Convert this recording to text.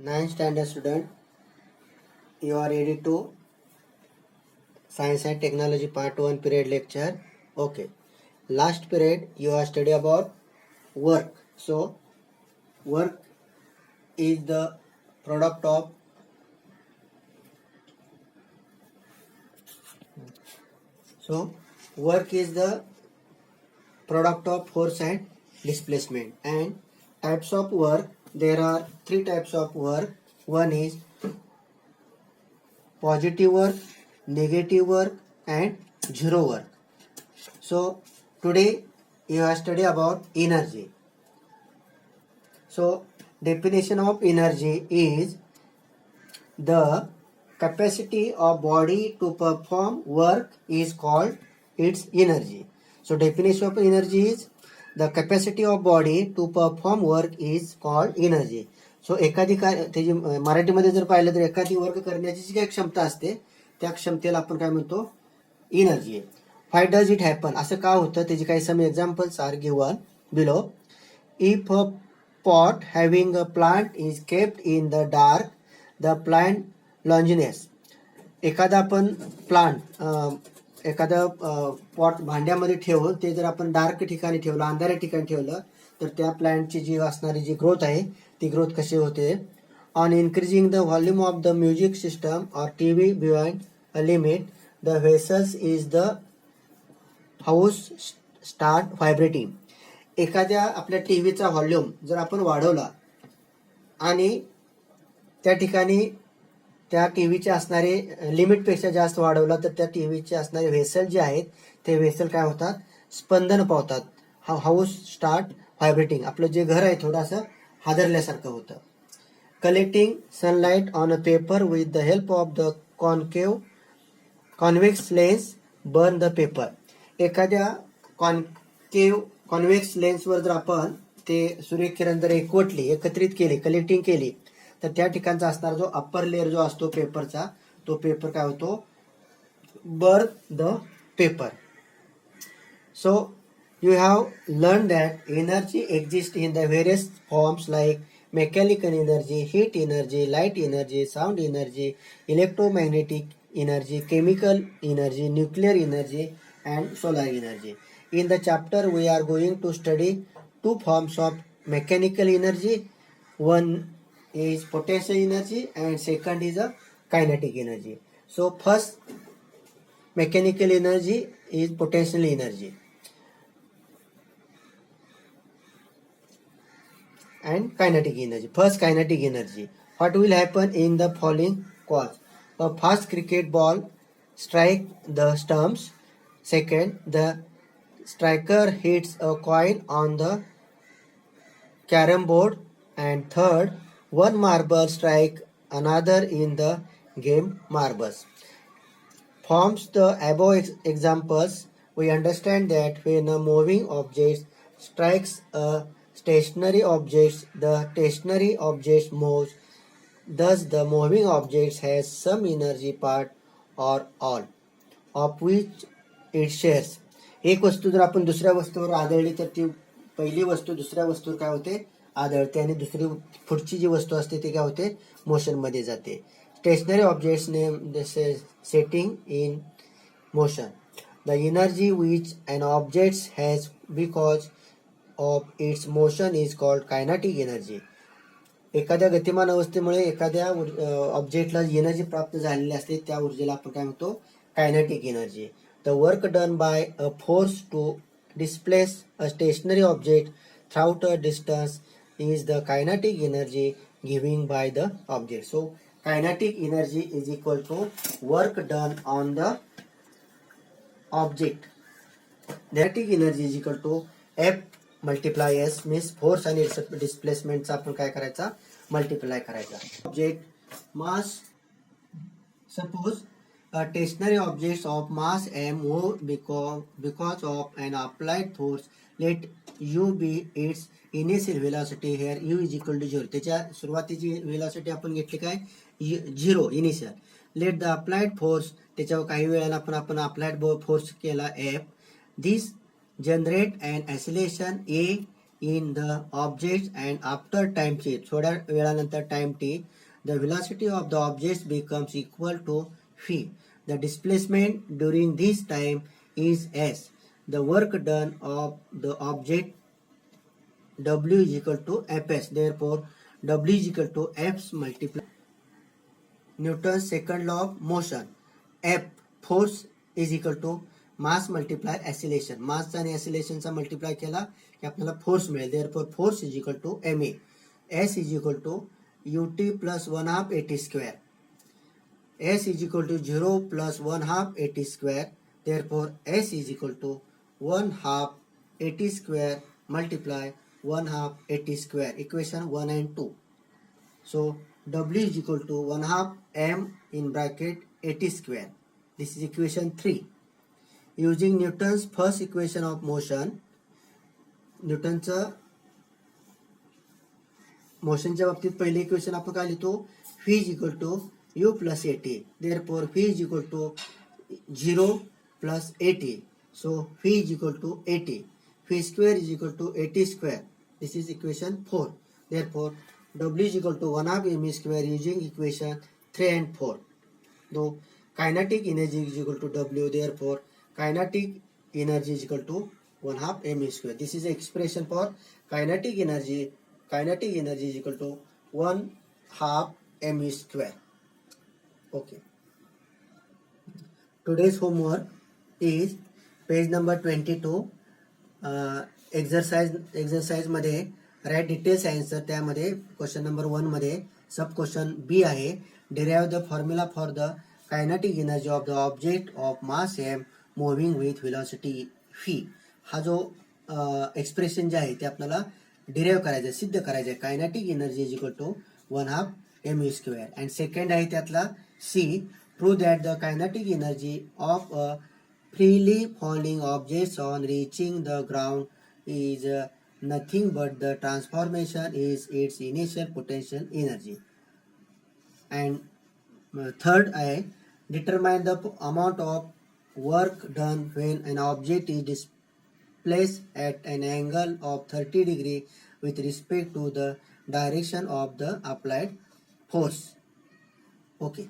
9th standard student, you are ready to Science and Technology Part 1 period lecture. Okay. Last period you are study about work. So work is the product of force and displacement. And types of work, there are three types of work. One is positive work, negative work and zero work. So today you have study about energy. So definition of energy is the capacity of body to perform work is called its energy. So definition of energy is the capacity of body to perform work is called energy. सो एखादी त्याची मराठीमध्ये जर पाहिलं तर एखादी work करण्याची जी काही क्षमता असते त्या क्षमतेला आपण काय म्हणतो, एनर्जी आहे. व्हाय डज इट हॅपन, असं का होतं, त्याची काही some examples are given below. If a pot having a plant is kept in the dark, the plant longines. एखादा आपण प्लांट एखादा पॉट भांड्यामध्ये ठेवून ते जर आपण डार्क ठिकाणी ठेवलं, अंधाऱ्या ठिकाणी ठेवलं, तर त्या प्लांटची जी असणारी जी ग्रोथ आहे ती ग्रोथ कशी होते. On increasing the volume of the music system or TV beyond a limit, the vessels is the house start vibrating. एखाद्या आपल्या टीव्हीचा व्हॉल्यूम जर आपण वाढवला आणि त्या ठिकाणी त्या टीव्हीचे असणारे लिमिटपेक्षा जास्त वाढवला, तर त्या टीव्हीचे असणारे व्हेसल जे आहेत ते व्हेसल काय होतात, स्पंदन पावतात. हाऊस स्टार्ट व्हायब्रेटिंग, आपलं जे घर आहे थोडंसं हादरल्यासारखं होतं. Collecting sunlight on a paper with the help of the convex lens burn the paper. एखाद्या कॉन्व्हेक्स लेन्सवर जर आपण ते सूर्यकिरण जर एकत्रित केली, कलेक्टिंग केली, तर त्या ठिकाणचा असणारा जो अप्पर लेअर जो असतो पेपरचा, तो पेपर काय होतो, burn the paper. So you have learned that energy exists in the various forms like mechanical energy, heat energy, light energy, sound energy, electromagnetic energy, chemical energy, nuclear energy and solar energy. In the chapter we are going to study two forms of mechanical energy. One is potential energy and second is a kinetic energy. So first mechanical energy is potential energy and kinetic energy. First, kinetic energy. What will happen in the following cause? A fast cricket ball strike the stumps. Second, the striker hits a coin on the carom board. And third, one marble strike another in the game marbles. Forms the above examples, we understand that when a moving object strikes a stationary object, the stationary object moves. Thus, the moving object has some energy part or all of which it shares. एक वस्तू जर आपण दुसऱ्या वस्तूवर आदळली तर ती पहिली वस्तू दुसऱ्या वस्तूवर काय होते, आदळते, आणि दुसरी पुढची जी वस्तू असते ती काय होते, मोशन मध्ये जाते. Stationary objects name setting in motion. The energy which an object has because of its motion is called kinetic energy. एखाद्या गतिमान अवस्थेमुळे एखाद्या ऑब्जेक्टला एनर्जी प्राप्त झालेली असते त्या ऊर्जेला आपण काय म्हणतो, kinetic energy. The work done by a force to displace a stationary object throughout a distance is the kinetic energy giving by the object. So kinetic energy is equal to work done on the object. Kinetic energy is equal to f multiply s, means force आणि डिस्प्लेसमेंटचा आपण काय करायचा, multiply करायचा. Object mass, suppose a stationary object of mass m move because of an applied force, let u be its initial velocity. Here u is equal to 0. त्याच्या सुरुवातीची velocity आपण घेतली काय, 0 initial. Let the applied force, त्याच्यावर काही वेळाला आपण applied force केला f. This generate an acceleration a in the objects and after time t, थोड्या वेळानंतर time t, the velocity of the objects becomes equal to v. The displacement during this time is s. The work done of the object W is equal to Fs. Therefore, W is equal to F multiplied Newton's second law of motion. F, force, is equal to mass multiply acceleration. Mass आणि acceleration चा multiply केला की आपल्याला force मिळेल. Therefore, force is equal to ma. S is equal to ut plus 1 half at square. S is equal to 0 plus 1 half at square. Therefore, S is equal to 1 half at square multiply 1 half at square. Equation 1 and 2. So, W is equal to 1 half m in bracket at square. This is equation 3. Using Newton's first equation of motion, न्यूटनचं मोशनच्या बाबतीत पहिले equation आपण काय लिहितो, v is equal to u plus at. Therefore, v is equal to 0 plus at. So, v is equal to at. V square is equal to at square. This is equation 4. Therefore, W is equal to 1 half m square using equation 3 and 4. Though kinetic energy is equal to W, therefore kinetic energy is equal to 1 half m square. This is the expression for kinetic energy. Kinetic energy is equal to 1 half m square. Okay. Today's homework is page number 22. Exercise मध्ये write details answer. त्यामध्ये question number 1 मध्ये sub question b आहे, derive the formula for the kinetic energy of the object of mass m moving with velocity v. हा जो expression जे आहे ते आपल्याला derive करायचं, सिद्ध करायचं. Kinetic energy is equal to 1 half M square. And second आहे त्यातला C, prove that the kinetic energy of a freely falling objects on reaching the ground is nothing but the transformation is its initial potential energy. And third, I determine the amount of work done when an object is displaced at an angle of 30 degree with respect to the direction of the applied force. Okay.